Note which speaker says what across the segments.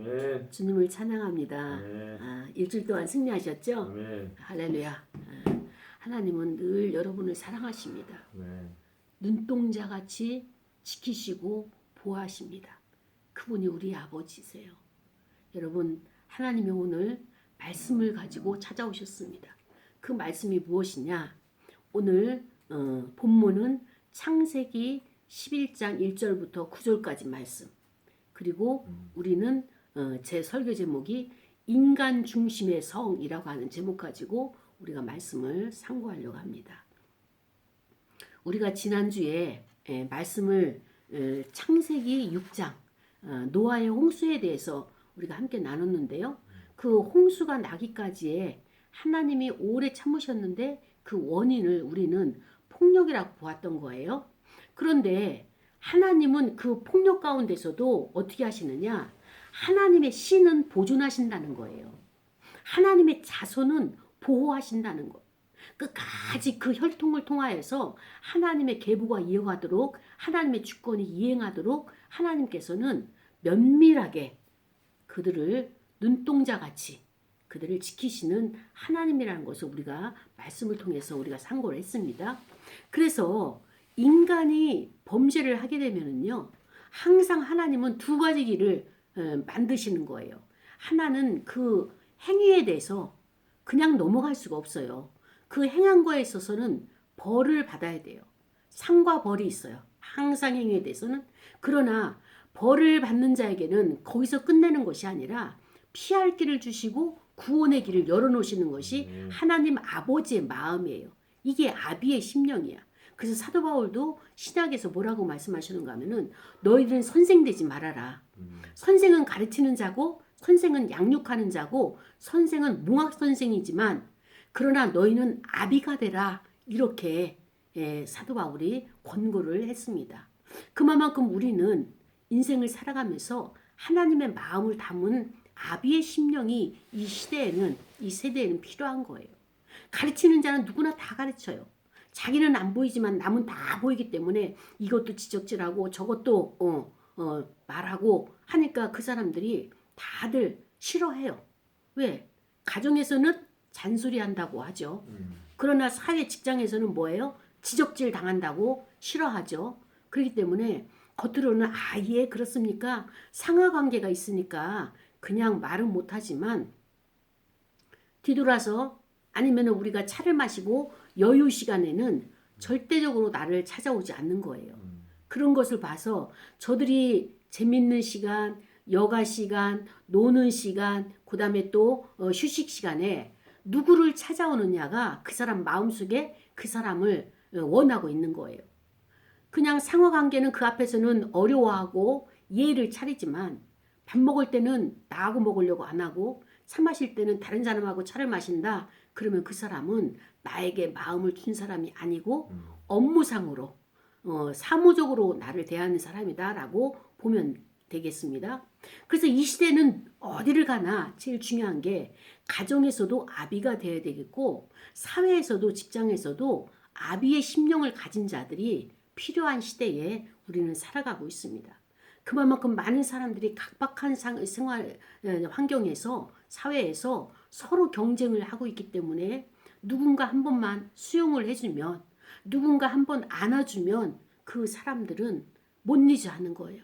Speaker 1: 아멘.
Speaker 2: 주님을 찬양합니다.
Speaker 1: 아멘.
Speaker 2: 일주일 동안 승리하셨죠?
Speaker 1: 아멘.
Speaker 2: 할렐루야. 하나님은 늘 여러분을 사랑하십니다.
Speaker 1: 아멘.
Speaker 2: 눈동자같이 지키시고 보호하십니다. 그분이 우리 아버지세요. 여러분, 하나님이 오늘 말씀을 가지고 찾아오셨습니다. 그 말씀이 무엇이냐? 오늘 본문은 창세기 11장 1절부터 9절까지 말씀. 그리고 우리는 제 설교 제목이 인간 중심의 성이라고 하는 제목 가지고 우리가 말씀을 상고하려고 합니다. 우리가 지난주에 말씀을 창세기 6장 노아의 홍수에 대해서 우리가 함께 나눴는데요. 그 홍수가 나기까지에 하나님이 오래 참으셨는데 그 원인을 우리는 폭력이라고 보았던 거예요. 그런데 하나님은 그 폭력 가운데서도 어떻게 하시느냐? 하나님의 씨는 보존하신다는 거예요. 하나님의 자손은 보호하신다는 것. 끝까지 그 혈통을 통하여서 하나님의 계보가 이어가도록 하나님의 주권이 이행하도록 하나님께서는 면밀하게 그들을 눈동자같이 그들을 지키시는 하나님이라는 것을 우리가 말씀을 통해서 우리가 상고를 했습니다. 그래서 인간이 범죄를 하게 되면은요, 항상 하나님은 두 가지 길을 만드시는 거예요. 하나는 그 행위에 대해서 그냥 넘어갈 수가 없어요. 그 행한 거에 있어서는 벌을 받아야 돼요. 상과 벌이 있어요. 항상 행위에 대해서는. 그러나 벌을 받는 자에게는 거기서 끝내는 것이 아니라 피할 길을 주시고 구원의 길을 열어놓으시는 것이 하나님 아버지의 마음이에요. 이게 아비의 심령이야. 그래서 사도 바울도 신약에서 뭐라고 말씀하시는가 하면은 너희들은 선생 되지 말아라. 선생은 가르치는 자고 선생은 양육하는 자고 선생은 몽학 선생이지만 그러나 너희는 아비가 되라. 이렇게 사도 바울이 권고를 했습니다. 그만큼 우리는 인생을 살아가면서 하나님의 마음을 담은 아비의 심령이 이 시대에는 이 세대에는 필요한 거예요. 가르치는 자는 누구나 다 가르쳐요. 자기는 안 보이지만 남은 다 보이기 때문에 이것도 지적질하고 저것도 말하고 하니까 그 사람들이 다들 싫어해요. 왜? 가정에서는 잔소리한다고 하죠. 그러나 사회 직장에서는 뭐예요? 지적질 당한다고 싫어하죠. 그렇기 때문에 겉으로는 예 그렇습니까? 상하관계가 있으니까 그냥 말은 못하지만 뒤돌아서 아니면 우리가 차를 마시고 여유 시간에는 절대적으로 나를 찾아오지 않는 거예요. 그런 것을 봐서 저들이 재밌는 시간, 여가 시간, 노는 시간, 그 다음에 또 휴식 시간에 누구를 찾아오느냐가 그 사람 마음속에 그 사람을 원하고 있는 거예요. 그냥 상호관계는 그 앞에서는 어려워하고 예의를 차리지만 밥 먹을 때는 나하고 먹으려고 안 하고 차 마실 때는 다른 사람하고 차를 마신다. 그러면 그 사람은 나에게 마음을 준 사람이 아니고 업무상으로 사무적으로 나를 대하는 사람이다라고 보면 되겠습니다. 그래서 이 시대는 어디를 가나 제일 중요한 게 가정에서도 아비가 되어야 되겠고 사회에서도 직장에서도 아비의 심령을 가진 자들이 필요한 시대에 우리는 살아가고 있습니다. 그만큼 많은 사람들이 각박한 생활 환경에서 사회에서 서로 경쟁을 하고 있기 때문에 누군가 한 번만 수용을 해주면 누군가 한 번 안아주면 그 사람들은 못 잊어하는 거예요.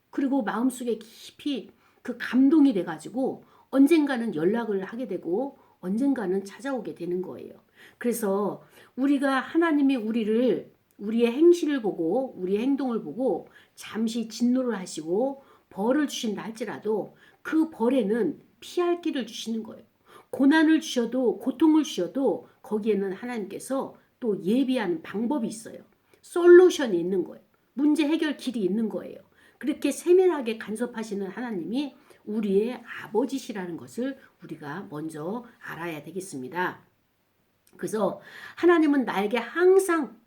Speaker 2: 그리고 마음속에 깊이 그 감동이 돼가지고 언젠가는 연락을 하게 되고 언젠가는 찾아오게 되는 거예요. 그래서 우리가 하나님이 우리의 행실을 보고 우리의 행동을 보고 잠시 진노를 하시고 벌을 주신다 할지라도 그 벌에는 피할 길을 주시는 거예요. 고난을 주셔도 고통을 주셔도 거기에는 하나님께서 또 예비하는 방법이 있어요. 솔루션이 있는 거예요. 문제 해결 길이 있는 거예요. 그렇게 세밀하게 간섭하시는 하나님이 우리의 아버지시라는 것을 우리가 먼저 알아야 되겠습니다. 그래서 하나님은 나에게 항상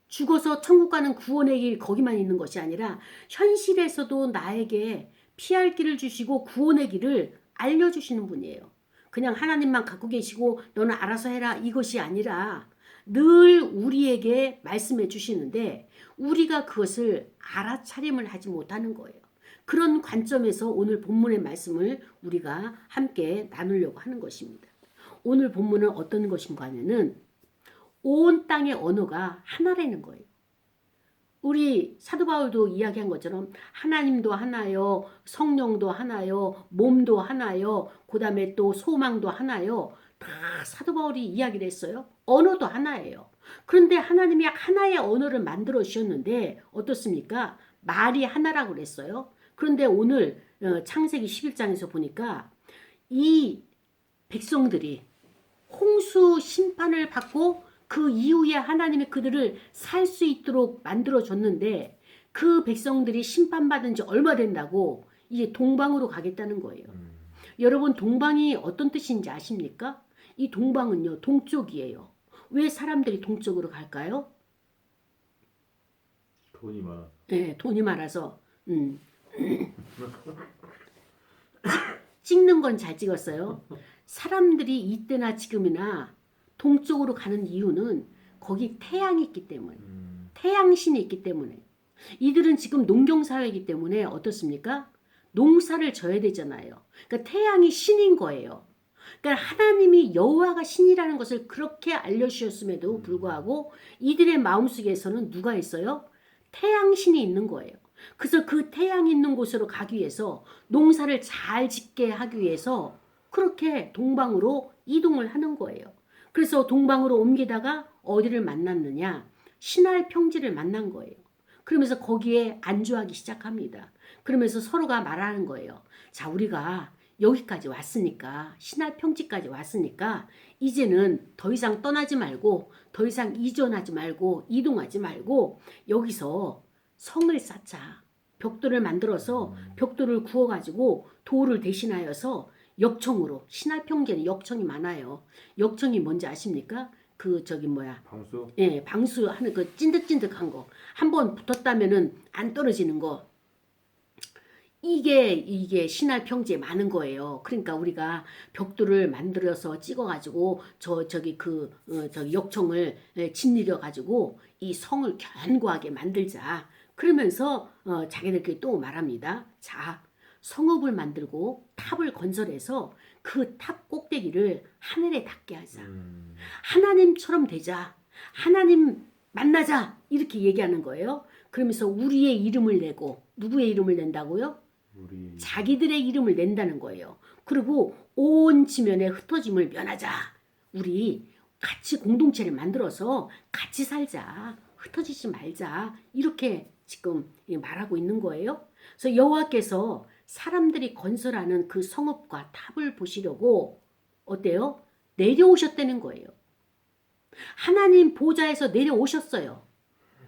Speaker 2: 죽어서 천국 가는 구원의 길 거기만 있는 것이 아니라 현실에서도 나에게 피할 길을 주시고 구원의 길을 알려주시는 분이에요. 그냥 하나님만 갖고 계시고 너는 알아서 해라 이것이 아니라 늘 우리에게 말씀해 주시는데 우리가 그것을 알아차림을 하지 못하는 거예요. 그런 관점에서 오늘 본문의 말씀을 우리가 함께 나누려고 하는 것입니다. 오늘 본문은 어떤 것인가 하면은 온 땅의 언어가 하나라는 거예요. 우리 사도 바울도 이야기한 것처럼 하나님도 하나요, 성령도 하나요, 몸도 하나요, 그 다음에 또 소망도 하나요. 다 사도 바울이 이야기를 했어요. 언어도 하나예요. 그런데 하나님이 하나의 언어를 만들어 주셨는데 어떻습니까? 말이 하나라고 그랬어요. 그런데 오늘 창세기 11장에서 보니까 이 백성들이 홍수 심판을 받고 그 이후에 하나님이 그들을 살 수 있도록 만들어줬는데 그 백성들이 심판받은 지 얼마 된다고 이제 동방으로 가겠다는 거예요. 여러분 동방이 어떤 뜻인지 아십니까? 이 동방은요 동쪽이에요. 왜 사람들이 동쪽으로 갈까요?
Speaker 1: 돈이 많아.
Speaker 2: 네, 돈이 많아서 찍는 건 잘 찍었어요. 사람들이 이때나 지금이나 동쪽으로 가는 이유는 거기 태양이 있기 때문에 태양신이 있기 때문에 이들은 지금 농경사회이기 때문에 어떻습니까? 농사를 져야 되잖아요. 그러니까 태양이 신인 거예요. 그러니까 하나님이 여호와가 신이라는 것을 그렇게 알려주셨음에도 불구하고 이들의 마음속에서는 누가 있어요? 태양신이 있는 거예요. 그래서 그 태양이 있는 곳으로 가기 위해서 농사를 잘 짓게 하기 위해서 그렇게 동방으로 이동을 하는 거예요. 그래서 동방으로 옮기다가 어디를 만났느냐? 신할 평지를 만난 거예요. 그러면서 거기에 안주하기 시작합니다. 그러면서 서로가 말하는 거예요. 자, 우리가 여기까지 왔으니까 신할 평지까지 왔으니까 이제는 더 이상 떠나지 말고 더 이상 이전하지 말고 이동하지 말고 여기서 성을 쌓자. 벽돌을 만들어서 벽돌을 구워가지고 돌을 대신하여서 역청으로 신할 평지에는 역청이 많아요. 역청이 뭔지 아십니까? 그 저기 뭐야?
Speaker 1: 방수?
Speaker 2: 예, 방수하는 그 찐득찐득한 거. 한번 붙었다면은 안 떨어지는 거. 이게 신할 평지에 많은 거예요. 그러니까 우리가 벽돌을 만들어서 찍어가지고 저기 역청을 짓이려 가지고 이 성을 견고하게 만들자. 그러면서 자기들끼리 또 말합니다. 자, 성읍을 만들고 탑을 건설해서 그 탑 꼭대기를 하늘에 닿게 하자. 하나님처럼 되자. 하나님 만나자. 이렇게 얘기하는 거예요. 그러면서 우리의 이름을 내고 누구의 이름을 낸다고요? 자기들의 이름을 낸다는 거예요. 그리고 온 지면에 흩어짐을 면하자. 우리 같이 공동체를 만들어서 같이 살자. 흩어지지 말자. 이렇게 지금 말하고 있는 거예요. 그래서 여호와께서 사람들이 건설하는 그 성읍과 탑을 보시려고 어때요? 내려오셨다는 거예요. 하나님 보좌에서 내려오셨어요.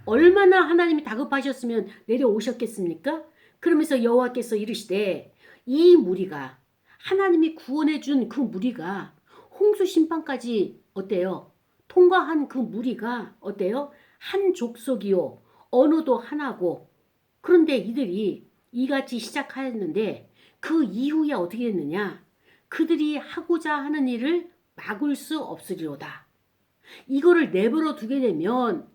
Speaker 2: 얼마나 하나님이 다급하셨으면 내려오셨겠습니까? 그러면서 여호와께서 이르시되 이 무리가 하나님이 구원해 준 그 무리가 홍수 심판까지 어때요? 통과한 그 무리가 어때요? 한 족속이요. 언어도 하나고 그런데 이들이 이같이 시작하였는데 그 이후에 어떻게 됐느냐? 그들이 하고자 하는 일을 막을 수 없으리로다. 이거를 내버려 두게 되면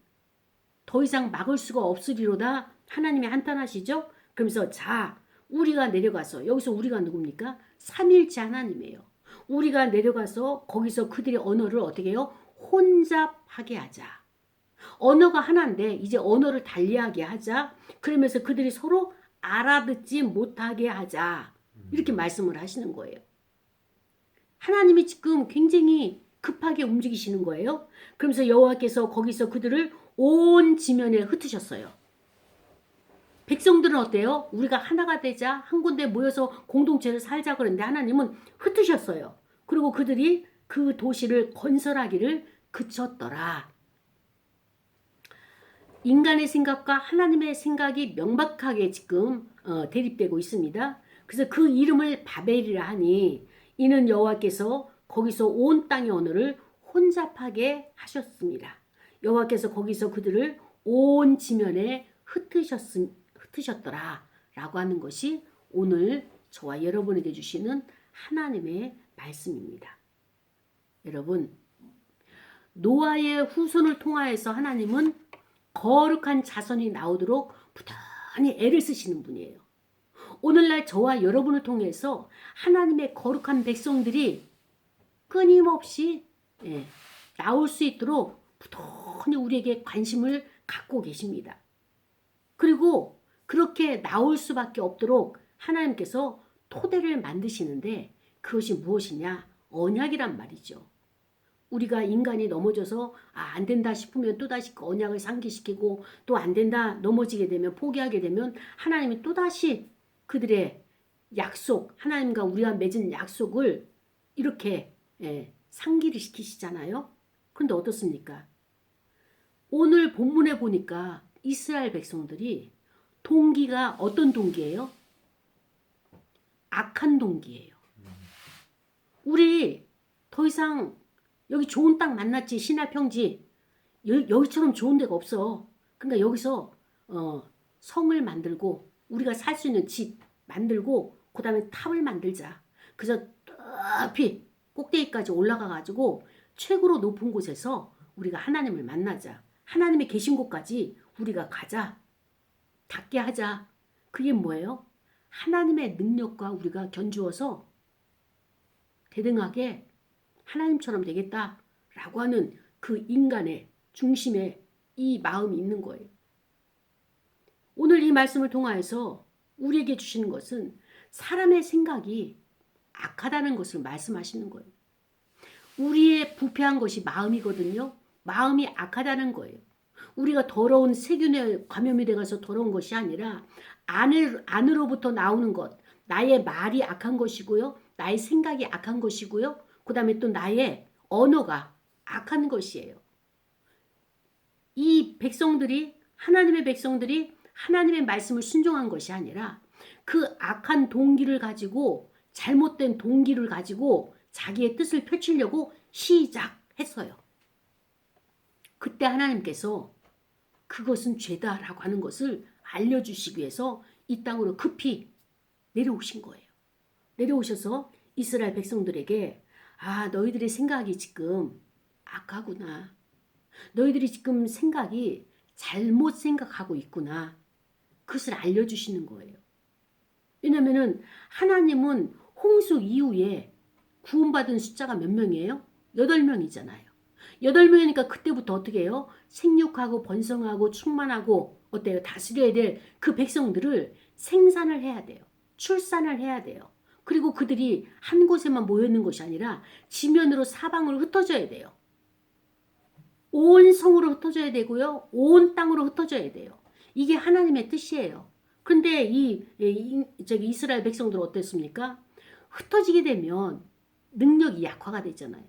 Speaker 2: 더 이상 막을 수가 없으리로다. 하나님이 한탄하시죠? 그러면서 자, 우리가 내려가서 여기서 우리가 누굽니까? 삼일체 하나님이에요. 우리가 내려가서 거기서 그들의 언어를 어떻게 해요? 혼잡하게 하자. 언어가 하나인데 이제 언어를 달리하게 하자. 그러면서 그들이 서로 알아듣지 못하게 하자. 이렇게 말씀을 하시는 거예요. 하나님이 지금 굉장히 급하게 움직이시는 거예요. 그러면서 여호와께서 거기서 그들을 온 지면에 흩으셨어요. 백성들은 어때요? 우리가 하나가 되자 한 군데 모여서 공동체를 살자 그랬는데 하나님은 흩으셨어요. 그리고 그들이 그 도시를 건설하기를 그쳤더라. 인간의 생각과 하나님의 생각이 명백하게 지금 대립되고 있습니다. 그래서 그 이름을 바벨이라 하니 이는 여호와께서 거기서 온 땅의 언어를 혼잡하게 하셨습니다. 여호와께서 거기서 그들을 온 지면에 흩으셨더라 라고 하는 것이 오늘 저와 여러분에게 주시는 하나님의 말씀입니다. 여러분, 노아의 후손을 통하여서 하나님은 거룩한 자손이 나오도록 부단히 애를 쓰시는 분이에요. 오늘날 저와 여러분을 통해서 하나님의 거룩한 백성들이 끊임없이 나올 수 있도록 부단히 우리에게 관심을 갖고 계십니다. 그리고 그렇게 나올 수밖에 없도록 하나님께서 토대를 만드시는데 그것이 무엇이냐? 언약이란 말이죠. 우리가 인간이 넘어져서 안 된다 싶으면 또다시 그 언약을 상기시키고 또 안 된다 넘어지게 되면 포기하게 되면 하나님이 또다시 그들의 약속, 하나님과 우리가 맺은 약속을 이렇게 상기를 시키시잖아요. 그런데 어떻습니까? 오늘 본문에 보니까 이스라엘 백성들이 동기가 어떤 동기예요? 악한 동기예요. 우리 더 이상 여기 좋은 땅 만났지, 신할 평지 여기처럼 좋은 데가 없어. 그러니까 여기서 성을 만들고 우리가 살 수 있는 집 만들고 그 다음에 탑을 만들자. 그래서 높이 꼭대기까지 올라가 가지고 최고로 높은 곳에서 우리가 하나님을 만나자. 하나님의 계신 곳까지 우리가 가자. 닿게 하자. 그게 뭐예요? 하나님의 능력과 우리가 견주어서 대등하게 하나님처럼 되겠다라고 하는 그 인간의 중심에 이 마음이 있는 거예요. 오늘 이 말씀을 통하여서 우리에게 주시는 것은 사람의 생각이 악하다는 것을 말씀하시는 거예요. 우리의 부패한 것이 마음이거든요. 마음이 악하다는 거예요. 우리가 더러운 세균에 감염이 돼가서 더러운 것이 아니라 안으로부터 나오는 것, 나의 말이 악한 것이고요. 나의 생각이 악한 것이고요. 그 다음에 또 나의 언어가 악한 것이에요. 이 백성들이 하나님의 백성들이 하나님의 말씀을 순종한 것이 아니라 그 악한 동기를 가지고 잘못된 동기를 가지고 자기의 뜻을 펼치려고 시작했어요. 그때 하나님께서 그것은 죄다라고 하는 것을 알려주시기 위해서 이 땅으로 급히 내려오신 거예요. 내려오셔서 이스라엘 백성들에게 너희들의 생각이 지금 악하구나. 너희들이 지금 생각이 잘못 생각하고 있구나. 그것을 알려주시는 거예요. 왜냐하면 하나님은 홍수 이후에 구원받은 숫자가 몇 명이에요? 8명이잖아요. 8명이니까 그때부터 어떻게 해요? 생육하고 번성하고 충만하고 어때요? 다스려야 될 그 백성들을 생산을 해야 돼요. 출산을 해야 돼요. 그리고 그들이 한 곳에만 모여 있는 것이 아니라 지면으로 사방으로 흩어져야 돼요. 온 성으로 흩어져야 되고요. 온 땅으로 흩어져야 돼요. 이게 하나님의 뜻이에요. 근데 이스라엘 백성들은 어땠습니까? 흩어지게 되면 능력이 약화가 되잖아요.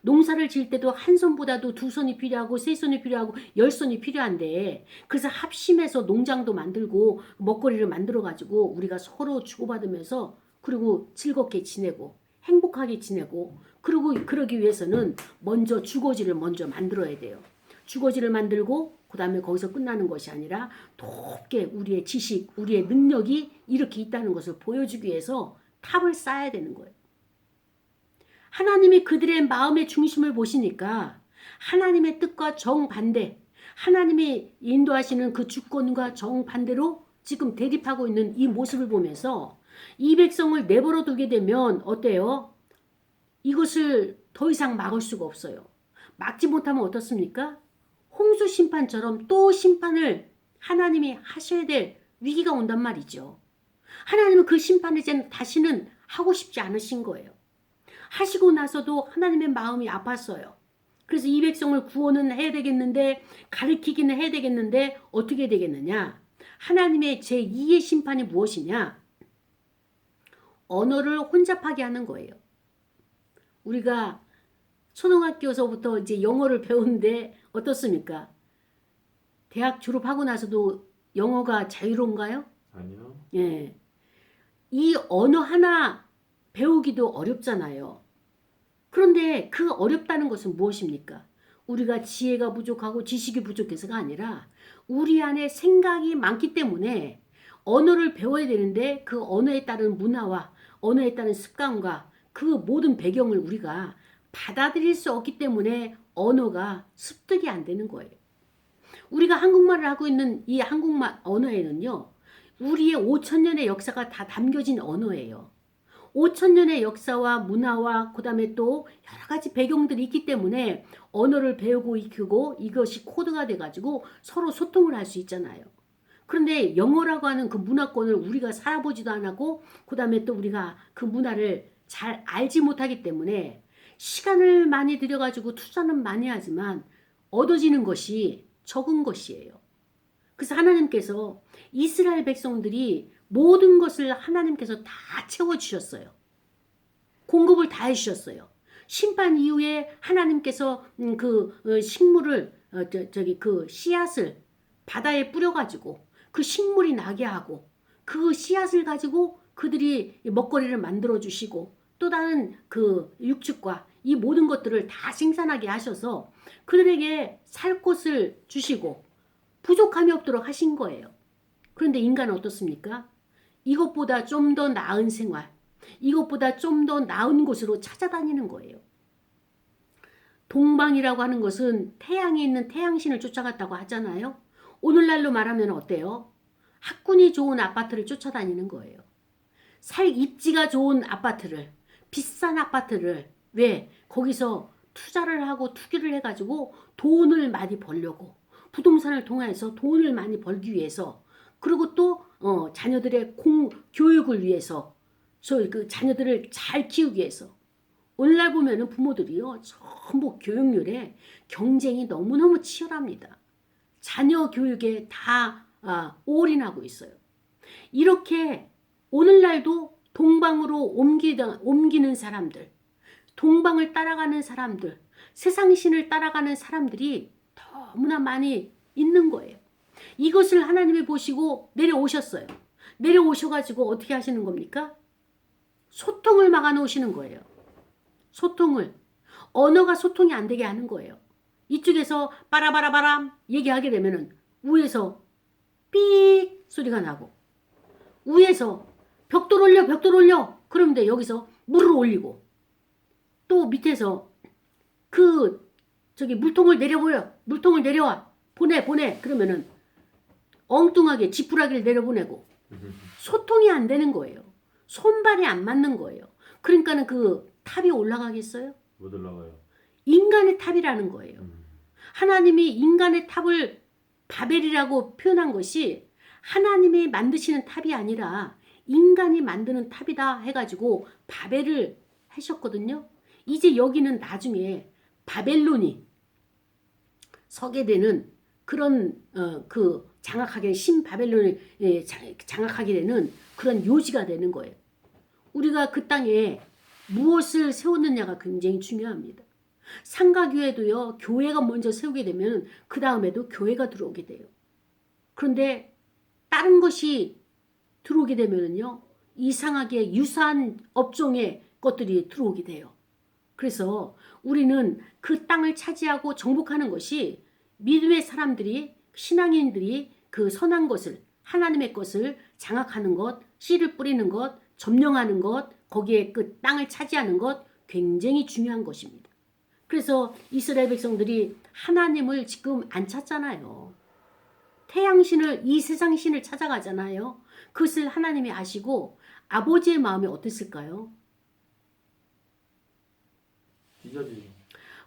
Speaker 2: 농사를 지을 때도 한 손보다도 2손이 필요하고 3손이 필요하고 10손이 필요한데 그래서 합심해서 농장도 만들고 먹거리를 만들어 가지고 우리가 서로 주고받으면서 그리고 즐겁게 지내고 행복하게 지내고 그리고 그러기 위해서는 먼저 주거지를 먼저 만들어야 돼요. 주거지를 만들고 그 다음에 거기서 끝나는 것이 아니라 높게 우리의 지식, 우리의 능력이 이렇게 있다는 것을 보여주기 위해서 탑을 쌓아야 되는 거예요. 하나님이 그들의 마음의 중심을 보시니까 하나님의 뜻과 정반대, 하나님이 인도하시는 그 주권과 정반대로 지금 대립하고 있는 이 모습을 보면서 이 백성을 내버려 두게 되면 어때요? 이것을 더 이상 막을 수가 없어요. 막지 못하면 어떻습니까? 홍수 심판처럼 또 심판을 하나님이 하셔야 될 위기가 온단 말이죠. 하나님은 그 심판을 이제 다시는 하고 싶지 않으신 거예요. 하시고 나서도 하나님의 마음이 아팠어요. 그래서 이 백성을 구원은 해야 되겠는데 가르치기는 해야 되겠는데 어떻게 되겠느냐? 하나님의 제2의 심판이 무엇이냐? 언어를 혼잡하게 하는 거예요. 우리가 초등학교에서부터 이제 영어를 배우는데 어떻습니까? 대학 졸업하고 나서도 영어가 자유로운가요?
Speaker 1: 아니요.
Speaker 2: 예. 이 언어 하나 배우기도 어렵잖아요. 그런데 그 어렵다는 것은 무엇입니까? 우리가 지혜가 부족하고 지식이 부족해서가 아니라 우리 안에 생각이 많기 때문에 언어를 배워야 되는데 그 언어에 따른 문화와 언어에 따른 습관과 그 모든 배경을 우리가 받아들일 수 없기 때문에 언어가 습득이 안 되는 거예요. 우리가 한국말을 하고 있는 이 한국말 언어에는요. 우리의 5,000년의 역사가 다 담겨진 언어예요. 5,000년의 역사와 문화와 그다음에 또 여러 가지 배경들이 있기 때문에 언어를 배우고 익히고 이것이 코드가 돼가지고 서로 소통을 할 수 있잖아요. 그런데 영어라고 하는 그 문화권을 우리가 살아보지도 않았고 그다음에 또 우리가 그 문화를 잘 알지 못하기 때문에 시간을 많이 들여가지고 투자는 많이 하지만 얻어지는 것이 적은 것이에요. 그래서 하나님께서 이스라엘 백성들이 모든 것을 하나님께서 다 채워주셨어요. 공급을 다 해주셨어요. 심판 이후에 하나님께서 식물을 그 씨앗을 바다에 뿌려가지고 그 식물이 나게 하고 그 씨앗을 가지고 그들이 먹거리를 만들어 주시고 또 다른 그 육축과 이 모든 것들을 다 생산하게 하셔서 그들에게 살 곳을 주시고 부족함이 없도록 하신 거예요. 그런데 인간은 어떻습니까? 이것보다 좀 더 나은 생활, 이것보다 좀 더 나은 곳으로 찾아다니는 거예요. 동방이라고 하는 것은 태양이 있는 태양신을 쫓아갔다고 하잖아요. 오늘날로 말하면 어때요? 학군이 좋은 아파트를 쫓아다니는 거예요. 살 입지가 좋은 아파트를, 비싼 아파트를, 왜? 거기서 투자를 하고 투기를 해가지고 돈을 많이 벌려고, 부동산을 통해서 돈을 많이 벌기 위해서, 그리고 또 자녀들의 교육을 위해서, 그 자녀들을 잘 키우기 위해서. 오늘날 보면은 부모들이요 전부 교육률에 경쟁이 너무너무 치열합니다. 자녀 교육에 다 올인하고 있어요. 이렇게 오늘날도 동방으로 옮기는 사람들, 동방을 따라가는 사람들, 세상신을 따라가는 사람들이 너무나 많이 있는 거예요. 이것을 하나님이 보시고 내려오셨어요. 내려오셔가지고 어떻게 하시는 겁니까? 소통을 막아놓으시는 거예요. 소통을. 언어가 소통이 안 되게 하는 거예요. 이쪽에서 빠라바라바람 얘기하게 되면은 위에서 삑 소리가 나고 위에서 벽돌 올려 그러면 여기서 물을 올리고 또 밑에서 물통을 내려와 보내 그러면은 엉뚱하게 지푸라기를 내려보내고 소통이 안 되는 거예요. 손발이 안 맞는 거예요. 그러니까는 그 탑이 올라가겠어요?
Speaker 1: 못 올라가요.
Speaker 2: 인간의 탑이라는 거예요. 하나님이 인간의 탑을 바벨이라고 표현한 것이 하나님이 만드시는 탑이 아니라 인간이 만드는 탑이다 해가지고 바벨을 하셨거든요. 이제 여기는 나중에 바벨론이 서게 되는 그런 장악하게 신바벨론을 장악하게 되는 그런 요지가 되는 거예요. 우리가 그 땅에 무엇을 세우느냐가 굉장히 중요합니다. 상가교회도요, 교회가 먼저 세우게 되면 그 다음에도 교회가 들어오게 돼요. 그런데 다른 것이 들어오게 되면요, 이상하게 유사한 업종의 것들이 들어오게 돼요. 그래서 우리는 그 땅을 차지하고 정복하는 것이 믿음의 사람들이, 신앙인들이 그 선한 것을, 하나님의 것을 장악하는 것, 씨를 뿌리는 것, 점령하는 것, 거기에 그 땅을 차지하는 것 굉장히 중요한 것입니다. 그래서 이스라엘 백성들이 하나님을 지금 안 찾잖아요. 태양신을, 이 세상신을 찾아가잖아요. 그것을 하나님이 아시고 아버지의 마음이 어땠을까요?
Speaker 1: 찢어지죠.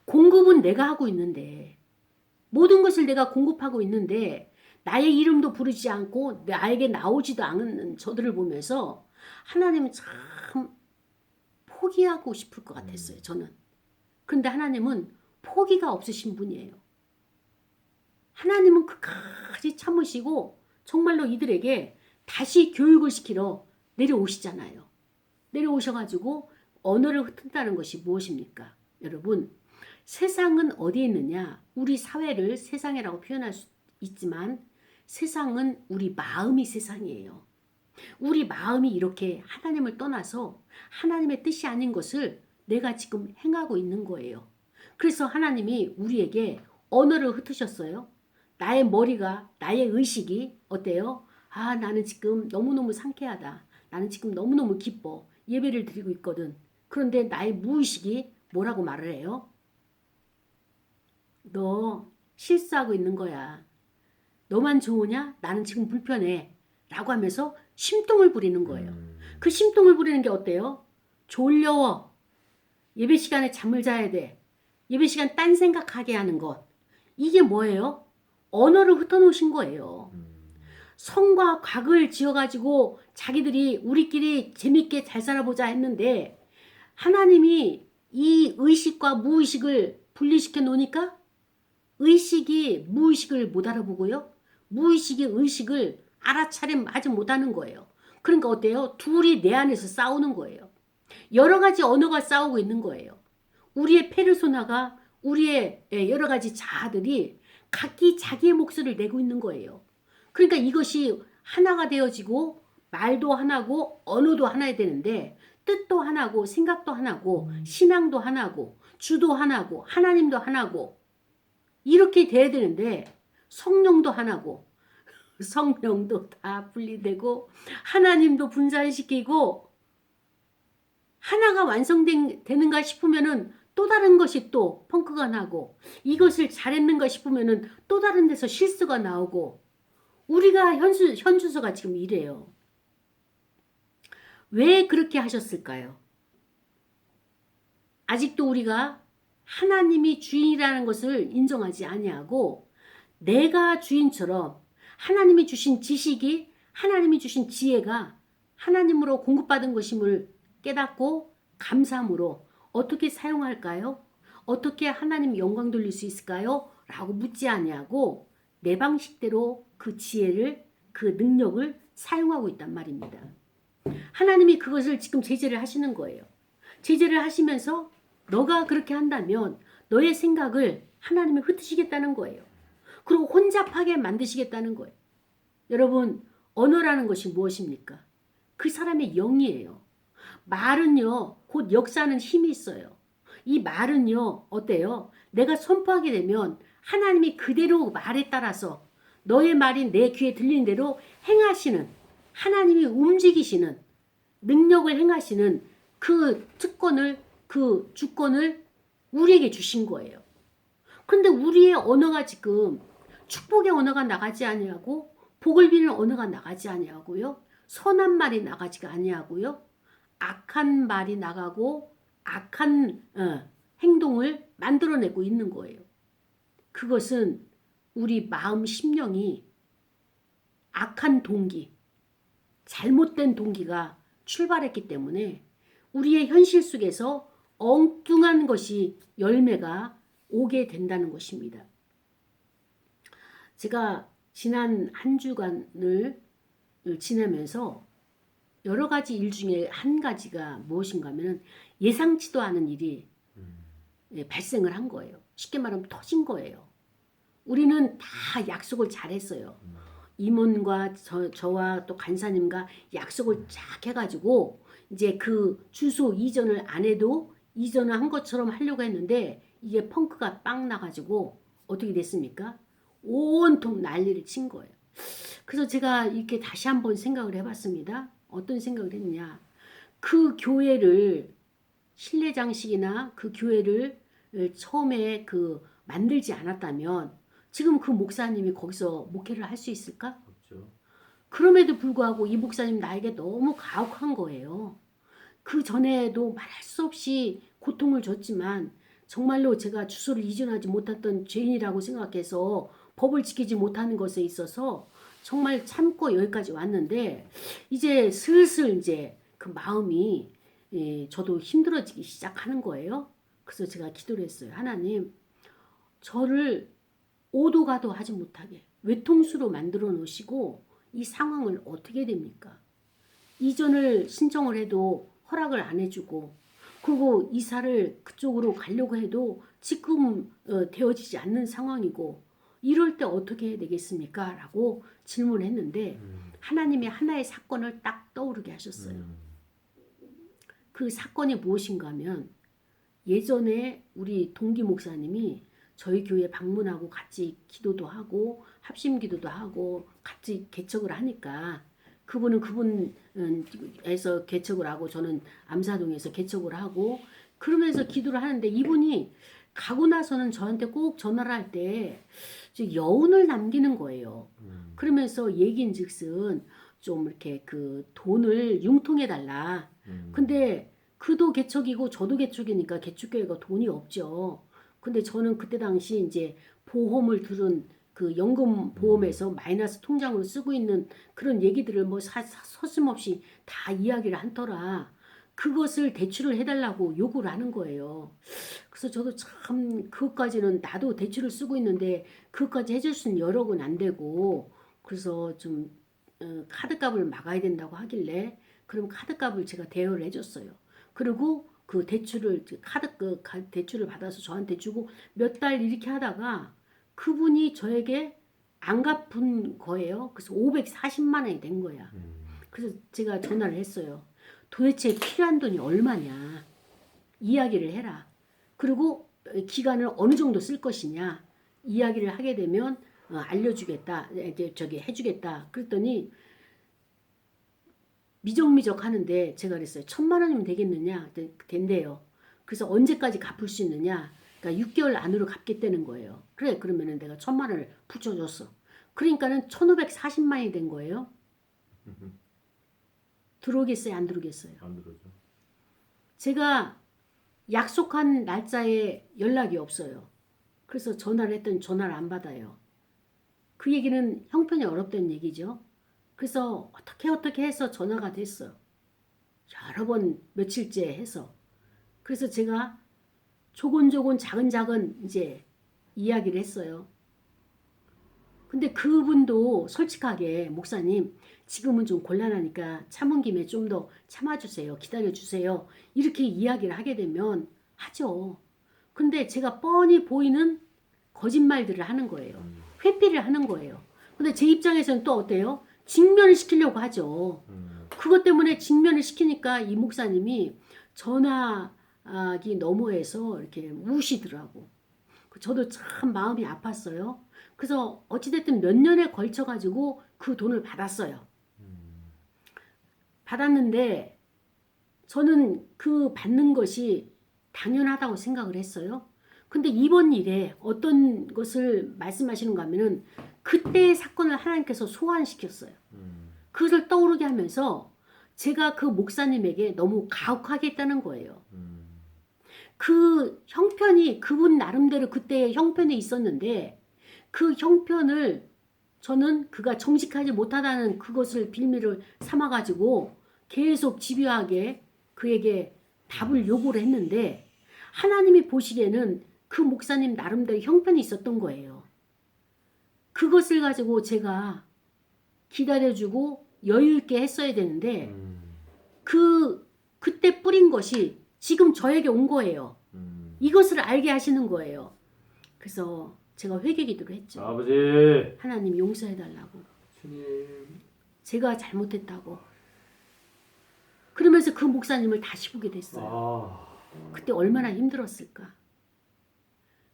Speaker 2: 공급은 내가 하고 있는데, 모든 것을 내가 공급하고 있는데 나의 이름도 부르지 않고 나에게 나오지도 않는 저들을 보면서 하나님은 참 포기하고 싶을 것 같았어요. 저는. 그런데 하나님은 포기가 없으신 분이에요. 하나님은 끝까지 참으시고 정말로 이들에게 다시 교육을 시키러 내려오시잖아요. 내려오셔가지고 언어를 흩은다는 것이 무엇입니까? 여러분, 세상은 어디에 있느냐? 우리 사회를 세상이라고 표현할 수 있지만 세상은 우리 마음이 세상이에요. 우리 마음이 이렇게 하나님을 떠나서 하나님의 뜻이 아닌 것을 내가 지금 행하고 있는 거예요. 그래서 하나님이 우리에게 언어를 흩으셨어요. 나의 머리가, 나의 의식이 어때요? 아, 나는 지금 너무너무 상쾌하다. 나는 지금 너무너무 기뻐. 예배를 드리고 있거든. 그런데 나의 무의식이 뭐라고 말을 해요? 너 실수하고 있는 거야. 너만 좋으냐? 나는 지금 불편해. 라고 하면서 심통을 부리는 거예요.
Speaker 1: 음.
Speaker 2: 그 심통을 부리는 게 어때요? 졸려워. 예배 시간에 잠을 자야 돼. 예배 시간 딴 생각하게 하는 것. 이게 뭐예요? 언어를 흩어놓으신 거예요. 성과 곽을 지어가지고 자기들이 우리끼리 재밌게 잘 살아보자 했는데 하나님이 이 의식과 무의식을 분리시켜 놓으니까 의식이 무의식을 못 알아보고요. 무의식이 의식을 알아차림 하지 못하는 거예요. 그러니까 어때요? 둘이 내 안에서 싸우는 거예요. 여러 가지 언어가 싸우고 있는 거예요. 우리의 페르소나가 우리의 여러 가지 자아들이 각기 자기의 목소리를 내고 있는 거예요. 그러니까 이것이 하나가 되어지고 말도 하나고 언어도 하나야 되는데 뜻도 하나고 생각도 하나고 신앙도 하나고 주도 하나고 하나님도 하나고 이렇게 돼야 되는데 성령도 하나고 성령도 다 분리되고 하나님도 분산시키고 하나가 완성되는가 싶으면은 또 다른 것이 또 펑크가 나고 이것을 잘했는가 싶으면은 또 다른 데서 실수가 나오고 우리가 현주소가 지금 이래요. 왜 그렇게 하셨을까요? 아직도 우리가 하나님이 주인이라는 것을 인정하지 아니하고 내가 주인처럼 하나님이 주신 지식이 하나님이 주신 지혜가 하나님으로 공급받은 것임을 깨닫고 감사함으로 어떻게 사용할까요? 어떻게 하나님 영광 돌릴 수 있을까요? 라고 묻지 아니하고 내 방식대로 그 지혜를 그 능력을 사용하고 있단 말입니다. 하나님이 그것을 지금 제재를 하시는 거예요. 제재를 하시면서 너가 그렇게 한다면 너의 생각을 하나님이 흩으시겠다는 거예요. 그리고 혼잡하게 만드시겠다는 거예요. 여러분 언어라는 것이 무엇입니까? 그 사람의 영이에요. 말은요 곧 역사하는 힘이 있어요. 이 말은요 어때요? 내가 선포하게 되면 하나님이 그대로 말에 따라서 너의 말이 내 귀에 들리는 대로 행하시는 하나님이 움직이시는 능력을 행하시는 그 특권을 그 주권을 우리에게 주신 거예요. 근데 우리의 언어가 지금 축복의 언어가 나가지 아니하고 복을 비는 언어가 나가지 아니하고요. 선한 말이 나가지가 아니하고요. 악한 말이 나가고 악한 행동을 만들어내고 있는 거예요. 그것은 우리 마음 심령이 악한 동기, 잘못된 동기가 출발했기 때문에 우리의 현실 속에서 엉뚱한 것이 열매가 오게 된다는 것입니다. 제가 지난 한 주간을 지내면서 여러 가지 일 중에 한 가지가 무엇인가 하면 예상치도 않은 일이 발생을 한 거예요. 쉽게 말하면 터진 거예요. 우리는 다 약속을 잘했어요. 임원과 저와 또 간사님과 약속을 쫙 해가지고 이제 그 주소 이전을 안 해도 이전을 한 것처럼 하려고 했는데 이게 펑크가 빵 나가지고 어떻게 됐습니까? 온통 난리를 친 거예요. 그래서 제가 이렇게 다시 한번 생각을 해봤습니다. 어떤 생각을 했냐. 그 교회를 실내장식이나 그 교회를 처음에 만들지 않았다면 지금 그 목사님이 거기서 목회를 할 수 있을까?
Speaker 1: 없죠.
Speaker 2: 그럼에도 불구하고 이 목사님 나에게 너무 가혹한 거예요. 그 전에도 말할 수 없이 고통을 줬지만 정말로 제가 주소를 이전하지 못했던 죄인이라고 생각해서 법을 지키지 못하는 것에 있어서 정말 참고 여기까지 왔는데 이제 슬슬 이제 그 마음이 저도 힘들어지기 시작하는 거예요. 그래서 제가 기도를 했어요. 하나님, 저를 오도가도 하지 못하게 외통수로 만들어 놓으시고 이 상황을 어떻게 됩니까? 이전을 신청을 해도 허락을 안 해주고 그리고 이사를 그쪽으로 가려고 해도 지금 되어지지 않는 상황이고 이럴 때 어떻게 해야 되겠습니까? 라고 질문했는데 하나님이 하나의 사건을 딱 떠오르게 하셨어요. 그 사건이 무엇인가 하면 예전에 우리 동기 목사님이 저희 교회 방문하고 같이 기도도 하고 합심 기도도 하고 같이 개척을 하니까 그분에서 개척을 하고 저는 암사동에서 개척을 하고 그러면서 기도를 하는데 이분이 가고 나서는 저한테 꼭 전화를 할 때 여운을 남기는 거예요. 그러면서 얘기인즉슨 좀 이렇게 그 돈을 융통해 달라. 근데 그도 개척이고 저도 개척이니까 개척교회가 돈이 없죠. 근데 저는 그때 당시 이제 보험을 들은 그 연금 보험에서 마이너스 통장으로 쓰고 있는 그런 얘기들을 뭐 서슴없이 다 이야기를 한터라 그것을 대출을 해달라고 요구를 하는 거예요. 그래서 저도 참 그것까지는 나도 대출을 쓰고 있는데 그것까지 해줄 수는 여력은 안 되고 그래서 좀 카드값을 막아야 된다고 하길래 그럼 카드값을 제가 대여를 해줬어요. 그리고 그 대출을 대출을 받아서 저한테 주고 몇 달 이렇게 하다가 그분이 저에게 안 갚은 거예요. 그래서 540만 원이 된 거야. 그래서 제가 전화를 했어요. 도대체 필요한 돈이 얼마냐? 이야기를 해라. 그리고 기간을 어느 정도 쓸 것이냐? 이야기를 하게 되면 알려주겠다. 저기 해주겠다. 그랬더니 미적미적 하는데 제가 그랬어요. 1,000만 원이면 되겠느냐? 된대요. 그래서 언제까지 갚을 수 있느냐? 그러니까 6개월 안으로 갚겠다는 거예요. 그래, 그러면은 내가 1,000만 원을 붙여줬어. 그러니까는 1,540만 원이 된 거예요. 들어오겠어요? 안 들어오겠어요?
Speaker 1: 안 들어죠.
Speaker 2: 제가 약속한 날짜에 연락이 없어요. 그래서 전화를 했더니 전화를 안 받아요. 그 얘기는 형편이 어렵다는 얘기죠. 그래서 어떻게 해서 전화가 됐어. 여러 번 며칠째 해서. 그래서 제가 조곤조곤 작은 이제 이야기를 했어요. 근데 그분도 솔직하게 목사님 지금은 좀 곤란하니까 참은 김에 좀 더 참아주세요. 기다려주세요. 이렇게 이야기를 하게 되면 하죠. 근데 제가 뻔히 보이는 거짓말들을 하는 거예요. 회피를 하는 거예요. 근데 제 입장에서는 또 어때요? 직면을 시키려고 하죠. 그것 때문에 직면을 시키니까 이 목사님이 전화기 너머에서 이렇게 우시더라고. 저도 참 마음이 아팠어요. 그래서 어찌됐든 몇 년에 걸쳐가지고 그 돈을 받았어요. 받았는데 저는 그 받는 것이 당연하다고 생각을 했어요. 근데 이번 일에 어떤 것을 말씀하시는가 하면은 그때의 사건을 하나님께서 소환시켰어요. 그것을 떠오르게 하면서 제가 그 목사님에게 너무 가혹하게 했다는 거예요. 그 형편이 그분 나름대로 그때의 형편이 있었는데 그 형편을 저는 그가 정직하지 못하다는 그것을 빌미를 삼아가지고 계속 집요하게 그에게 답을 요구를 했는데 하나님이 보시기에는 그 목사님 나름대로 형편이 있었던 거예요. 그것을 가지고 제가 기다려주고 여유 있게 했어야 되는데 그때 뿌린 것이 지금 저에게 온 거예요. 이것을 알게 하시는 거예요. 그래서 제가 회개기도를 했죠.
Speaker 1: 아버지.
Speaker 2: 하나님 용서해달라고.
Speaker 1: 주님.
Speaker 2: 제가 잘못했다고. 그러면서 그 목사님을 다시 보게 됐어요. 그때 얼마나 힘들었을까.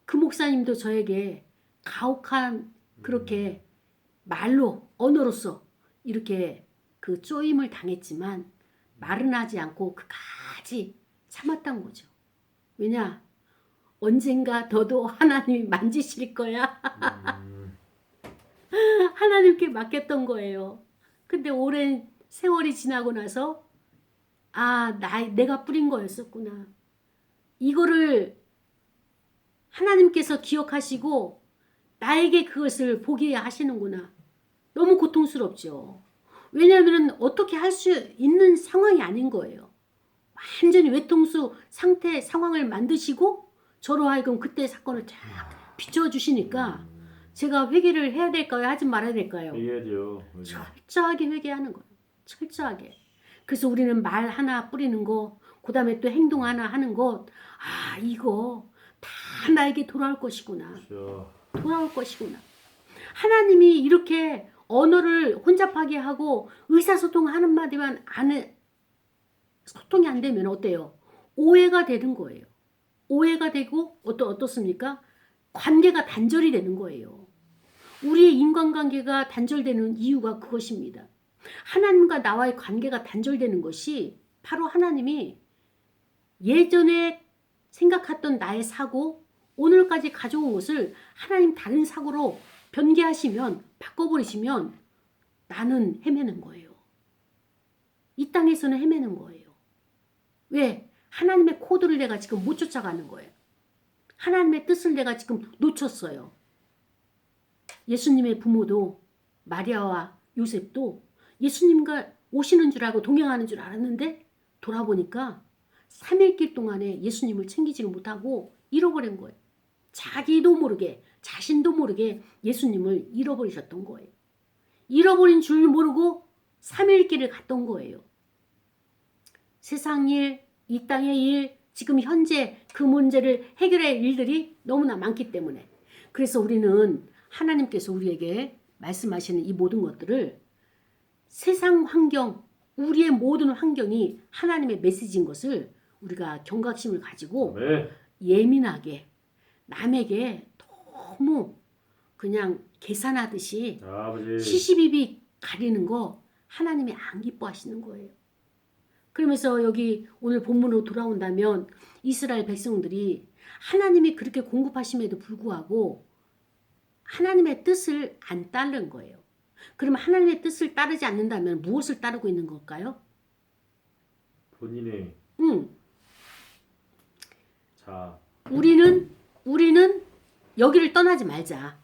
Speaker 2: 그 목사님도 저에게 가혹한 그렇게 말로 언어로서 이렇게 그 쪼임을 당했지만 말은 하지 않고 그까지 참았던 거죠. 왜냐? 언젠가 너도 하나님이 만지실 거야. 하나님께 맡겼던 거예요. 근데 오랜 세월이 지나고 나서 내가 뿌린 거였었구나. 이거를 하나님께서 기억하시고 나에게 그것을 보게 하시는구나. 너무 고통스럽죠. 왜냐하면 어떻게 할 수 있는 상황이 아닌 거예요. 완전히 외통수 상황을 만드시고 저로 하여금 그때 사건을 쫙 비춰주시니까 제가 회개를 해야 될까요? 하지 말아야 될까요?
Speaker 1: 회개하죠.
Speaker 2: 철저하게 회개하는 거예요. 철저하게. 그래서 우리는 말 하나 뿌리는 거, 그 다음에 또 행동 하나 하는 것, 이거 다 나에게 돌아올 것이구나.
Speaker 1: 그렇죠.
Speaker 2: 돌아올 것이구나. 하나님이 이렇게 언어를 혼잡하게 하고 의사소통 한마디만 소통이 안 되면 어때요? 오해가 되는 거예요. 오해가 되고 어떻습니까? 관계가 단절이 되는 거예요. 우리의 인간관계가 단절되는 이유가 그것입니다. 하나님과 나와의 관계가 단절되는 것이 바로 하나님이 예전에 생각했던 나의 사고, 오늘까지 가져온 것을 하나님 다른 사고로 변개하시면, 바꿔버리시면 나는 헤매는 거예요. 이 땅에서는 헤매는 거예요. 왜? 하나님의 코드를 내가 지금 못 쫓아가는 거예요. 하나님의 뜻을 내가 지금 놓쳤어요. 예수님의 부모도 마리아와 요셉도 예수님과 오시는 줄 알고 동행하는 줄 알았는데 돌아보니까 3일길 동안에 예수님을 챙기지를 못하고 잃어버린 거예요. 자기도 모르게 자신도 모르게 예수님을 잃어버리셨던 거예요. 잃어버린 줄 모르고 3일길을 갔던 거예요. 세상 일, 이 땅의 일, 지금 현재 그 문제를 해결할 일들이 너무나 많기 때문에 그래서 우리는 하나님께서 우리에게 말씀하시는 이 모든 것들을 세상 환경, 우리의 모든 환경이 하나님의 메시지인 것을 우리가 경각심을 가지고
Speaker 1: 네.
Speaker 2: 예민하게 남에게 너무 그냥 계산하듯이
Speaker 1: 아버지.
Speaker 2: 시시비비 가리는 거 하나님이 안 기뻐하시는 거예요. 그러면서 여기 오늘 본문으로 돌아온다면 이스라엘 백성들이 하나님이 그렇게 공급하심에도 불구하고 하나님의 뜻을 안 따른 거예요. 그럼 하나님의 뜻을 따르지 않는다면 무엇을 따르고 있는 걸까요?
Speaker 1: 본인의 자.
Speaker 2: 우리는 여기를 떠나지 말자.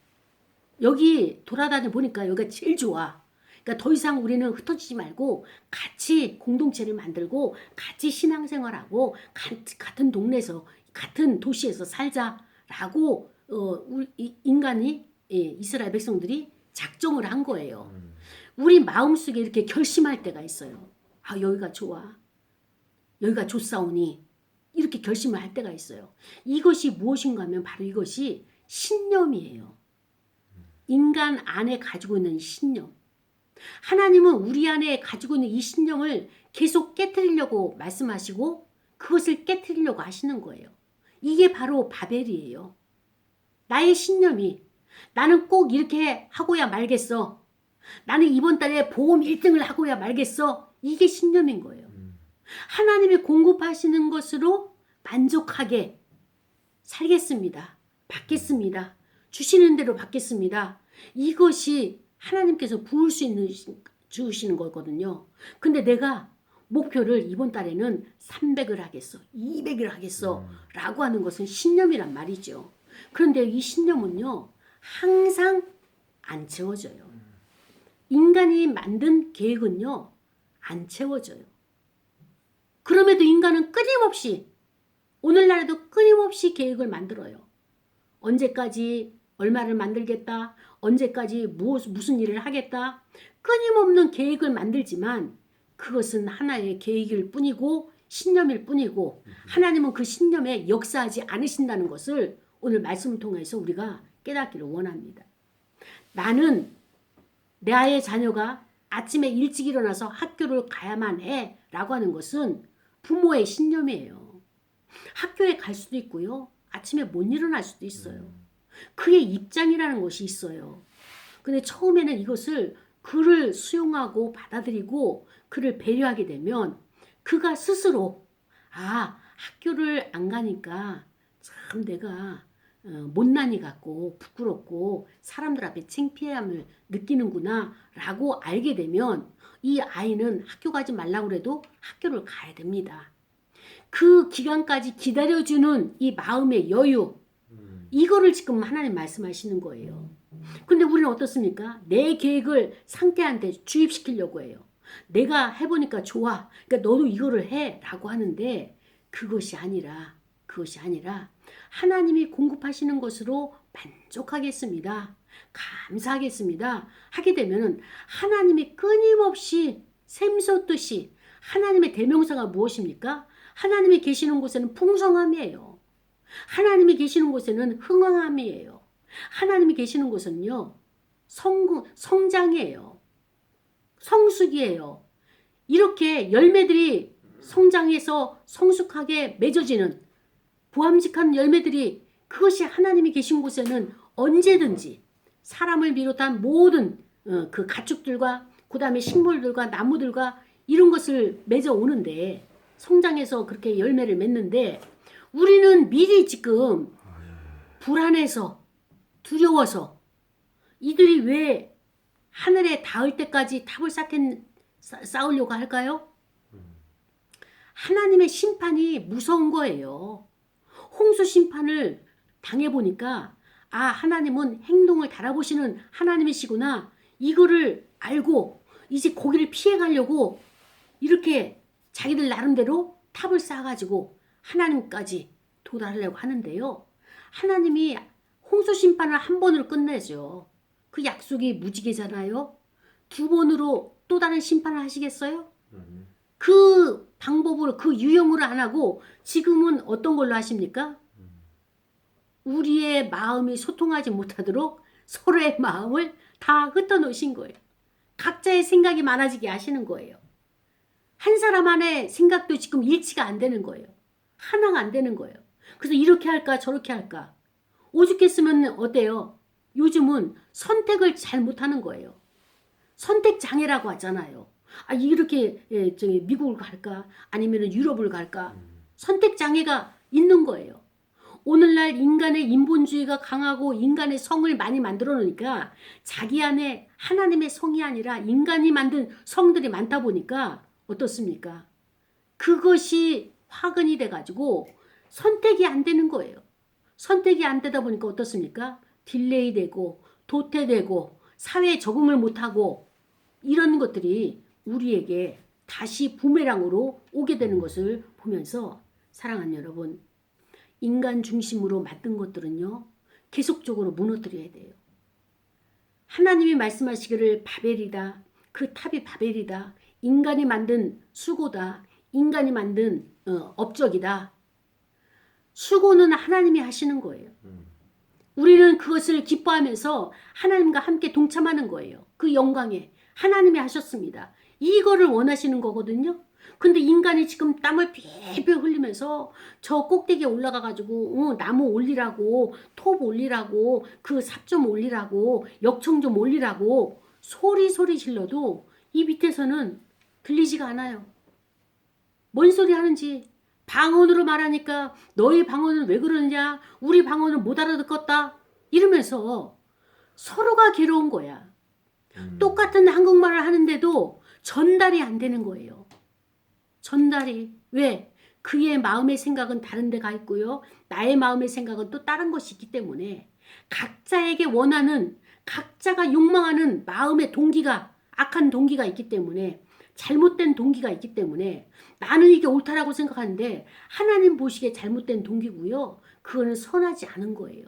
Speaker 2: 여기 돌아다녀 보니까 여기가 제일 좋아. 그러니까 더 이상 우리는 흩어지지 말고 같이 공동체를 만들고 같이 신앙생활하고 같은 동네에서 같은 도시에서 살자라고 인간이 이스라엘 백성들이 작정을 한 거예요. 우리 마음속에 이렇게 결심할 때가 있어요. 아 여기가 좋아. 여기가 좋사오니 이렇게 결심을 할 때가 있어요. 이것이 무엇인가 하면 바로 이것이 신념이에요. 인간 안에 가지고 있는 이 신념. 하나님은 우리 안에 가지고 있는 이 신념을 계속 깨트리려고 말씀하시고 그것을 깨트리려고 하시는 거예요. 이게 바로 바벨이에요. 나의 신념이 나는 꼭 이렇게 하고야 말겠어. 나는 이번 달에 보험 1등을 하고야 말겠어. 이게 신념인 거예요. 하나님이 공급하시는 것으로 만족하게 살겠습니다. 받겠습니다. 주시는 대로 받겠습니다. 이것이 하나님께서 부을 수 있는 주시는 거거든요. 근데 내가 목표를 이번 달에는 300을 하겠어. 200을 하겠어. 라고 하는 것은 신념이란 말이죠. 그런데 이 신념은요. 항상 안 채워져요. 인간이 만든 계획은요. 안 채워져요. 그럼에도 인간은 끊임없이 오늘날에도 끊임없이 계획을 만들어요. 언제까지 얼마를 만들겠다. 언제까지 무슨 일을 하겠다. 끊임없는 계획을 만들지만 그것은 하나의 계획일 뿐이고 신념일 뿐이고 하나님은 그 신념에 역사하지 않으신다는 것을 오늘 말씀을 통해서 우리가 깨닫기를 원합니다. 나는 내 아이의 자녀가 아침에 일찍 일어나서 학교를 가야만 해 라고 하는 것은 부모의 신념이에요. 학교에 갈 수도 있고요. 아침에 못 일어날 수도 있어요. 그의 입장이라는 것이 있어요. 근데 처음에는 이것을 그를 수용하고 받아들이고 그를 배려하게 되면 그가 스스로 학교를 안 가니까 참 내가 못난이 같고 부끄럽고 사람들 앞에 창피함을 느끼는구나 라고 알게 되면 이 아이는 학교 가지 말라고 해도 학교를 가야 됩니다. 그 기간까지 기다려주는 이 마음의 여유 이거를 지금 하나님 말씀하시는 거예요. 근데 우리는 어떻습니까? 내 계획을 상대한테 주입시키려고 해요. 내가 해보니까 좋아. 그러니까 너도 이거를 해 라고 하는데 그것이 아니라 하나님이 공급하시는 것으로 만족하겠습니다. 감사하겠습니다. 하게 되면 하나님이 끊임없이 샘솟듯이 하나님의 대명사가 무엇입니까? 하나님이 계시는 곳에는 풍성함이에요. 하나님이 계시는 곳에는 흥황함이에요. 하나님이 계시는 곳은요. 성장이에요. 성숙이에요. 이렇게 열매들이 성장해서 성숙하게 맺어지는 보암직한 열매들이 그것이 하나님이 계신 곳에는 언제든지 사람을 비롯한 모든 그 가축들과 그 다음에 식물들과 나무들과 이런 것을 맺어 오는데 성장해서 그렇게 열매를 맺는데 우리는 미리 지금 불안해서 두려워서 이들이 왜 하늘에 닿을 때까지 탑을 쌓으려고 할까요? 하나님의 심판이 무서운 거예요. 홍수 심판을 당해보니까 아, 하나님은 행동을 달아보시는 하나님이시구나. 이거를 알고 이제 거기를 피해가려고 이렇게 자기들 나름대로 탑을 쌓아가지고 하나님까지 도달하려고 하는데요. 하나님이 홍수 심판을 한 번으로 끝내죠. 그 약속이 무지개잖아요. 두 번으로 또 다른 심판을 하시겠어요? 그 방법으로 그 유형으로 안 하고 지금은 어떤 걸로 하십니까? 우리의 마음이 소통하지 못하도록 서로의 마음을 다 흩어놓으신 거예요. 각자의 생각이 많아지게 하시는 거예요. 한 사람 안에 생각도 지금 일치가 안 되는 거예요. 하나가 안 되는 거예요. 그래서 이렇게 할까 저렇게 할까. 오죽했으면 어때요? 요즘은 선택을 잘 못하는 거예요. 선택 장애라고 하잖아요. 아, 이렇게 저기 미국을 갈까 아니면 유럽을 갈까. 선택 장애가 있는 거예요. 오늘날 인간의 인본주의가 강하고 인간의 성을 많이 만들어 놓으니까 자기 안에 하나님의 성이 아니라 인간이 만든 성들이 많다 보니까 어떻습니까? 그것이 화근이 돼가지고 선택이 안 되는 거예요. 선택이 안 되다 보니까 어떻습니까? 딜레이 되고 도태되고 사회에 적응을 못하고 이런 것들이 우리에게 다시 부메랑으로 오게 되는 것을 보면서 사랑하는 여러분, 인간 중심으로 만든 것들은요, 계속적으로 무너뜨려야 돼요. 하나님이 말씀하시기를 바벨이다. 그 탑이 바벨이다. 인간이 만든 수고다. 인간이 만든 업적이다. 수고는 하나님이 하시는 거예요. 우리는 그것을 기뻐하면서 하나님과 함께 동참하는 거예요. 그 영광에 하나님이 하셨습니다. 이거를 원하시는 거거든요. 근데 인간이 지금 땀을 삐삐 흘리면서 저 꼭대기에 올라가가지고 나무 올리라고 톱 올리라고 그 삽 좀 올리라고 역청 좀 올리라고 소리 질러도 이 밑에서는 들리지가 않아요. 뭔 소리 하는지 방언으로 말하니까 너희 방언은 왜 그러느냐, 우리 방언은 못 알아듣겠다 이러면서 서로가 괴로운 거야. 똑같은 한국말을 하는데도 전달이 안 되는 거예요. 전달이. 왜? 그의 마음의 생각은 다른 데 가 있고요. 나의 마음의 생각은 또 다른 것이 있기 때문에 각자에게 원하는, 각자가 욕망하는 마음의 동기가, 악한 동기가 있기 때문에, 잘못된 동기가 있기 때문에 나는 이게 옳다라고 생각하는데 하나님 보시기에 잘못된 동기고요. 그거는 선하지 않은 거예요.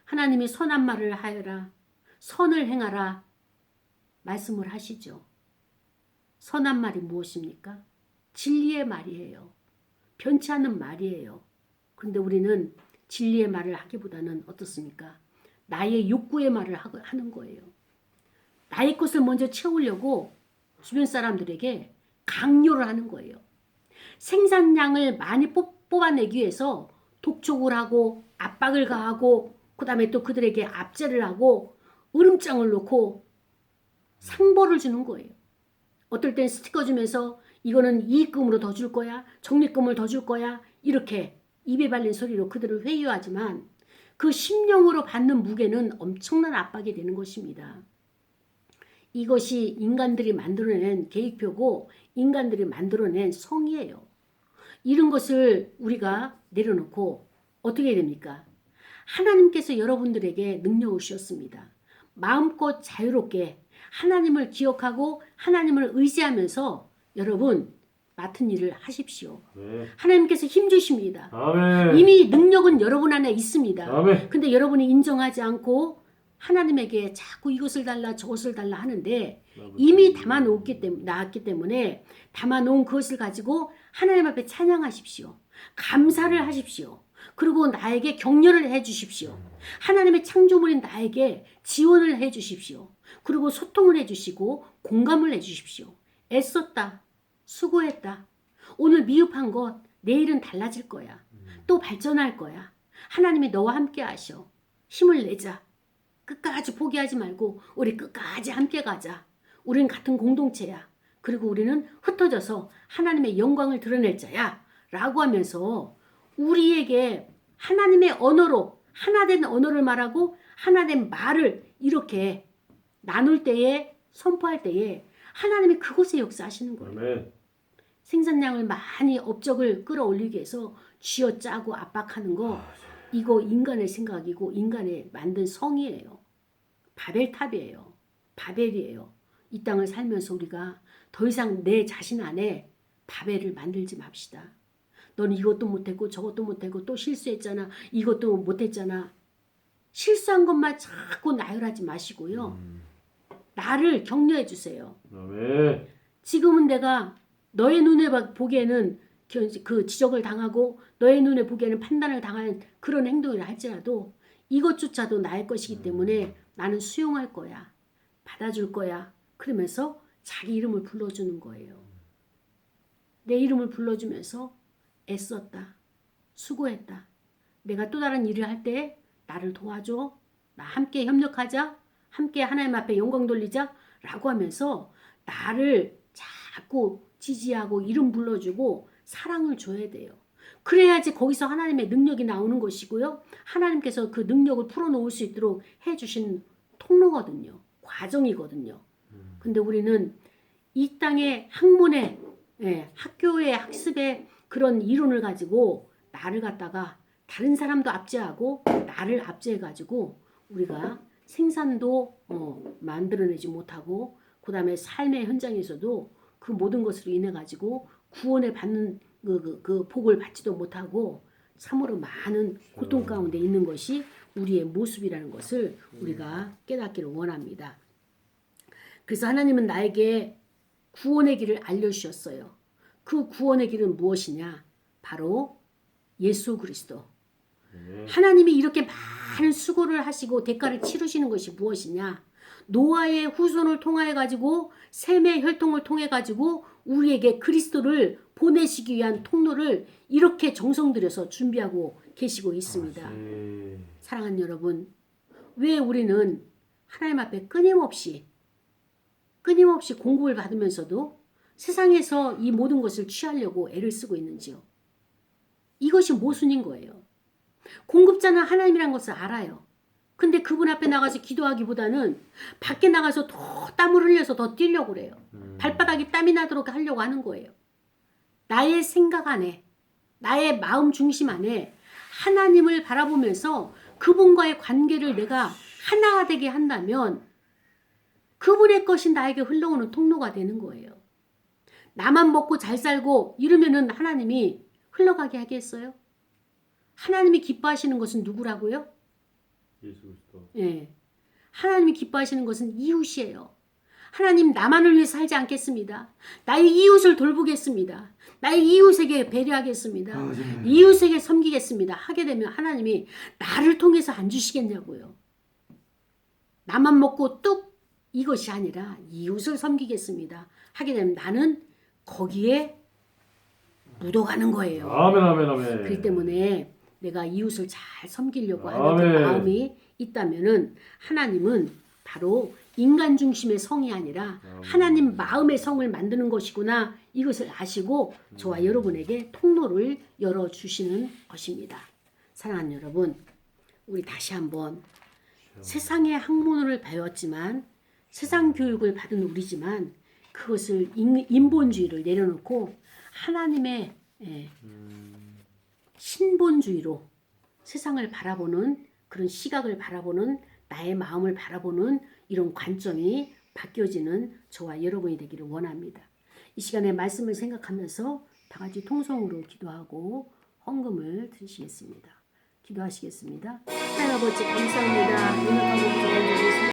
Speaker 2: 하나님이 선한 말을 하여라. 선을 행하라. 말씀을 하시죠. 선한 말이 무엇입니까? 진리의 말이에요. 변치 않는 말이에요. 그런데 우리는 진리의 말을 하기보다는 어떻습니까? 나의 욕구의 말을 하는 거예요. 나의 것을 먼저 채우려고 주변 사람들에게 강요를 하는 거예요. 생산량을 많이 뽑아내기 위해서 독촉을 하고 압박을 가하고 그 다음에 또 그들에게 압제를 하고 으름장을 놓고 상벌을 주는 거예요. 어떨 땐 스티커 주면서 이거는 이익금으로 더 줄 거야, 적립금을 더 줄 거야, 이렇게 입에 발린 소리로 그들을 회유하지만 그 심령으로 받는 무게는 엄청난 압박이 되는 것입니다. 이것이 인간들이 만들어낸 계획표고 인간들이 만들어낸 성이에요. 이런 것을 우리가 내려놓고 어떻게 됩니까? 하나님께서 여러분들에게 능력을 주셨습니다. 마음껏 자유롭게 하나님을 기억하고 하나님을 의지하면서 여러분 맡은 일을 하십시오.
Speaker 1: 네.
Speaker 2: 하나님께서 힘 주십니다.
Speaker 1: 아멘.
Speaker 2: 이미 능력은 여러분 안에 있습니다.
Speaker 1: 아멘.
Speaker 2: 근데 여러분이 인정하지 않고 하나님에게 자꾸 이것을 달라 저것을 달라 하는데 이미 나왔기 때문에 담아놓은 그것을 가지고 하나님 앞에 찬양하십시오. 감사를 하십시오. 그리고 나에게 격려를 해 주십시오. 하나님의 창조물인 나에게 지원을 해 주십시오. 그리고 소통을 해 주시고 공감을 해 주십시오. 애썼다. 수고했다. 오늘 미흡한 것 내일은 달라질 거야. 또 발전할 거야. 하나님이 너와 함께 하셔. 힘을 내자. 끝까지 포기하지 말고 우리 끝까지 함께 가자. 우리는 같은 공동체야. 그리고 우리는 흩어져서 하나님의 영광을 드러낼 자야. 라고 하면서 우리에게 하나님의 언어로 하나된 언어를 말하고 하나된 말을 이렇게 나눌 때에 선포할 때에 하나님이 그곳에 역사하시는 거예요.
Speaker 1: 아멘.
Speaker 2: 생산량을 많이 업적을 끌어올리기 위해서 쥐어짜고 압박하는 거 이거 인간의 생각이고 인간의 만든 성이에요. 바벨탑이에요. 바벨이에요. 이 땅을 살면서 우리가 더 이상 내 자신 안에 바벨을 만들지 맙시다. 너는 이것도 못했고 저것도 못했고 또 실수했잖아. 이것도 못했잖아. 실수한 것만 자꾸 나열하지 마시고요. 나를 격려해 주세요.
Speaker 1: 아멘.
Speaker 2: 지금은 내가 너의 눈에 보기에는 그 지적을 당하고 너의 눈에 보기에는 판단을 당하는 그런 행동이라 할지라도 이것조차도 나의 것이기 때문에 나는 수용할 거야. 받아줄 거야. 그러면서 자기 이름을 불러주는 거예요. 내 이름을 불러주면서 애썼다. 수고했다. 내가 또 다른 일을 할 때 나를 도와줘. 나 함께 협력하자. 함께 하나님 앞에 영광 돌리자. 라고 하면서 나를 자꾸 지지하고 이름 불러주고 사랑을 줘야 돼요. 그래야지 거기서 하나님의 능력이 나오는 것이고요. 하나님께서 그 능력을 풀어놓을 수 있도록 해주신 통로거든요. 과정이거든요. 근데 우리는 이 땅의 학문의 학교의 학습의 그런 이론을 가지고 나를 갖다가 다른 사람도 압제하고 나를 압제해가지고 우리가 생산도 만들어내지 못하고 그 다음에 삶의 현장에서도 그 모든 것으로 인해 가지고 구원을 받는 그 복을 받지도 못하고 참으로 많은 고통 가운데 있는 것이 우리의 모습이라는 것을 우리가 깨닫기를 원합니다. 그래서 하나님은 나에게 구원의 길을 알려주셨어요. 그 구원의 길은 무엇이냐? 바로 예수 그리스도. 하나님이 이렇게 많은 수고를 하시고 대가를 치르시는 것이 무엇이냐? 노아의 후손을 통하여 가지고 셈의 혈통을 통해 가지고 우리에게 그리스도를 보내시기 위한 통로를 이렇게 정성 들여서 준비하고 계시고 있습니다. 사랑하는 여러분, 왜 우리는 하나님 앞에 끊임없이 공급을 받으면서도 세상에서 이 모든 것을 취하려고 애를 쓰고 있는지요? 이것이 모순인 거예요. 공급자는 하나님이란 것을 알아요. 근데 그분 앞에 나가서 기도하기보다는 밖에 나가서 더 땀을 흘려서 더 뛰려고 그래요. 발바닥이 땀이 나도록 하려고 하는 거예요. 나의 생각 안에, 나의 마음 중심 안에 하나님을 바라보면서 그분과의 관계를 내가 하나가 되게 한다면 그분의 것이 나에게 흘러오는 통로가 되는 거예요. 나만 먹고 잘 살고 이러면은 하나님이 흘러가게 하겠어요? 하나님이 기뻐하시는 것은 누구라고요?
Speaker 1: 예수 그리스도.
Speaker 2: 예. 하나님이 기뻐하시는 것은 이웃이에요. 하나님 나만을 위해서 살지 않겠습니다. 나의 이웃을 돌보겠습니다. 나의 이웃에게 배려하겠습니다. 이웃에게 섬기겠습니다. 하게 되면 하나님이 나를 통해서 안 주시겠냐고요. 나만 먹고 뚝 이것이 아니라 이웃을 섬기겠습니다. 하게 되면 나는 거기에 묻어가는 거예요.
Speaker 1: 아멘 아멘 아멘.
Speaker 2: 그렇기 때문에 내가 이웃을 잘 섬기려고 하는 그 마음이 있다면은 하나님은 바로 인간 중심의 성이 아니라 하나님 마음의 성을 만드는 것이구나 이것을 아시고 저와 여러분에게 통로를 열어주시는 것입니다. 사랑하는 여러분, 우리 다시 한번 세상의 학문을 배웠지만 세상 교육을 받은 우리지만 그것을 인본주의를 내려놓고 하나님의 신본주의로 세상을 바라보는 그런 시각을 바라보는 나의 마음을 바라보는 이런 관점이 바뀌어지는 저와 여러분이 되기를 원합니다. 이 시간에 말씀을 생각하면서 다 같이 통성으로 기도하고 헌금을 드리시겠습니다. 기도하시겠습니다. 하나님 아버지 감사합니다.